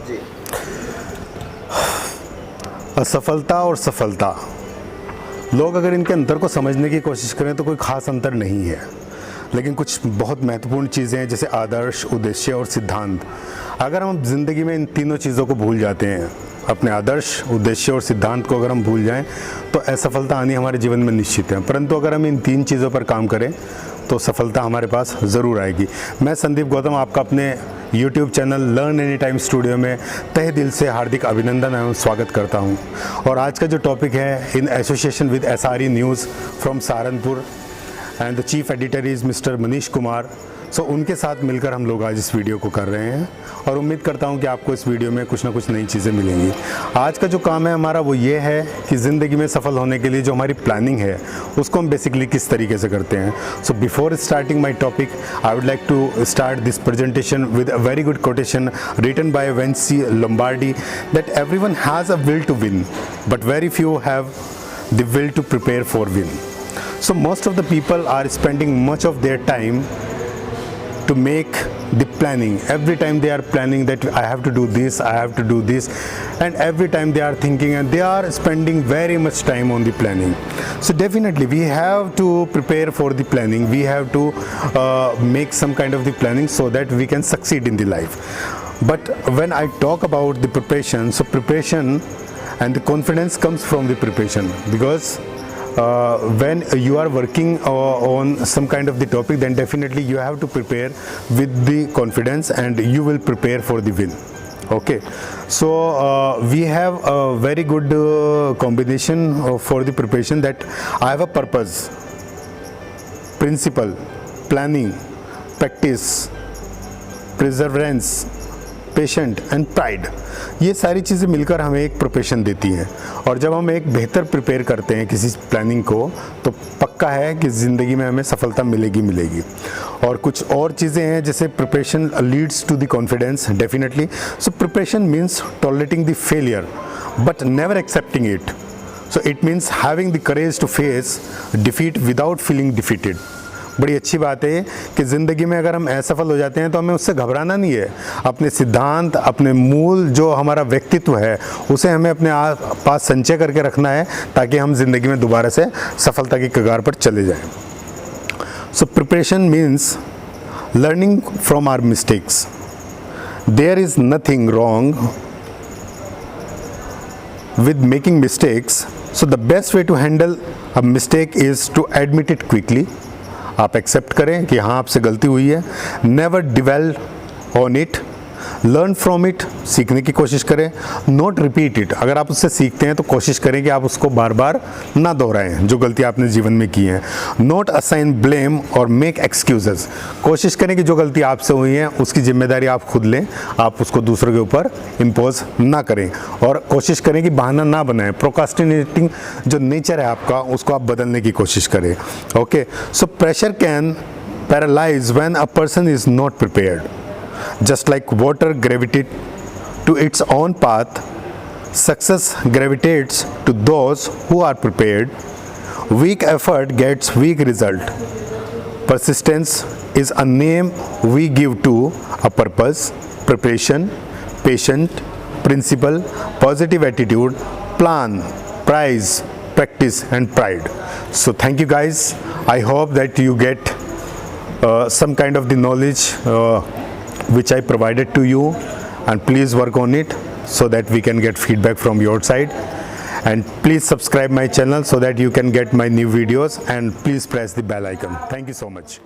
जी। असफलता और सफलता, लोग अगर इनके अंतर को समझने की कोशिश करें तो कोई ख़ास अंतर नहीं है, लेकिन कुछ बहुत महत्वपूर्ण चीज़ें हैं जैसे आदर्श, उद्देश्य और सिद्धांत। अगर हम ज़िंदगी में इन तीनों चीज़ों को भूल जाते हैं, अपने आदर्श, उद्देश्य और सिद्धांत को अगर हम भूल जाएं तो असफलता आनी हमारे जीवन में निश्चित है। परंतु अगर हम इन तीन चीज़ों पर काम करें तो सफलता हमारे पास ज़रूर आएगी। मैं संदीप गौतम आपका अपने YouTube channel learn any time studio में तहे दिल से हार्दिक अभिनंदन एवं स्वागत करता हूं। और आज का जो टॉपिक है, in association with SRE news from Saharanpur and the chief editor is mister Manish Kumar. So उनके साथ मिलकर हम लोग आज इस वीडियो को कर रहे हैं और उम्मीद करता हूं कि आपको इस वीडियो में कुछ ना कुछ नई चीज़ें मिलेंगी। आज का जो काम है हमारा वो ये है कि ज़िंदगी में सफल होने के लिए जो हमारी प्लानिंग है उसको हम बेसिकली किस तरीके से करते हैं। So before starting my topic, I would like to start this presentation with a very good quotation written by Vinci Lombardi that everyone has a will to win, but very few have the will to prepare for win. So most of the people are spending much of their time to make the planning. Every time they are planning that I have to do this, I have to do this, and every time they are thinking and they are spending very much time on the planning. So definitely we have to prepare for the planning. We have to make some kind of the planning so that we can succeed in the life. But when I talk about the preparation, so preparation and the confidence comes from the preparation, because when you are working on some kind of the topic, then definitely you have to prepare with the confidence and you will prepare for the win. Okay, so we have a very good combination for the preparation, that I have a purpose, principle, planning, practice, perseverance, patient and pride. ये सारी चीज़ें मिलकर हमें एक preparation देती हैं, और जब हम एक बेहतर प्रिपेयर करते हैं किसी प्लानिंग को तो पक्का है कि ज़िंदगी में हमें सफलता मिलेगी। और कुछ और चीज़ें हैं जैसे preparation leads to the confidence, definitely. So preparation means tolerating the failure but never accepting it. So it means having the courage to face defeat without feeling defeated. बड़ी अच्छी बात है कि ज़िंदगी में अगर हम असफल हो जाते हैं तो हमें उससे घबराना नहीं है। अपने सिद्धांत, अपने मूल जो हमारा व्यक्तित्व है उसे हमें अपने पास संचय करके रखना है, ताकि हम ज़िंदगी में दोबारा से सफलता की कगार पर चले जाएं। So preparation means learning from our mistakes. There is nothing wrong with making mistakes. So the best way to handle a mistake is to admit it quickly. आप एक्सेप्ट करें कि हाँ आपसे गलती हुई है। Never dwell on it, learn from it, सीखने की कोशिश करें। नॉट रिपीट इट, अगर आप उससे सीखते हैं तो कोशिश करें कि आप उसको बार बार ना दोहराएं जो गलती आपने जीवन में की है। नॉट असाइन ब्लेम और मेक एक्सक्यूजेस, कोशिश करें कि जो गलती आपसे हुई है उसकी जिम्मेदारी आप खुद लें, आप उसको दूसरों के ऊपर इम्पोज ना करें। और कोशिश करें कि बहाना ना बनाएं। प्रोक्रास्टिनेटिंग जो नेचर है आपका उसको आप बदलने की कोशिश करें। Okay, so pressure can paralyse when a person is not prepared. Just like water gravitates to its own path, success gravitates to those who are prepared. Weak effort gets weak result. Persistence is a name we give to a purpose, preparation, patient, principle, positive attitude, plan, prize, practice and pride. So thank you guys. I hope that you get some kind of the knowledge which I provided to you, and please work on it so that we can get feedback from your side. And please subscribe my channel so that you can get my new videos, and please press the bell icon. Thank you so much.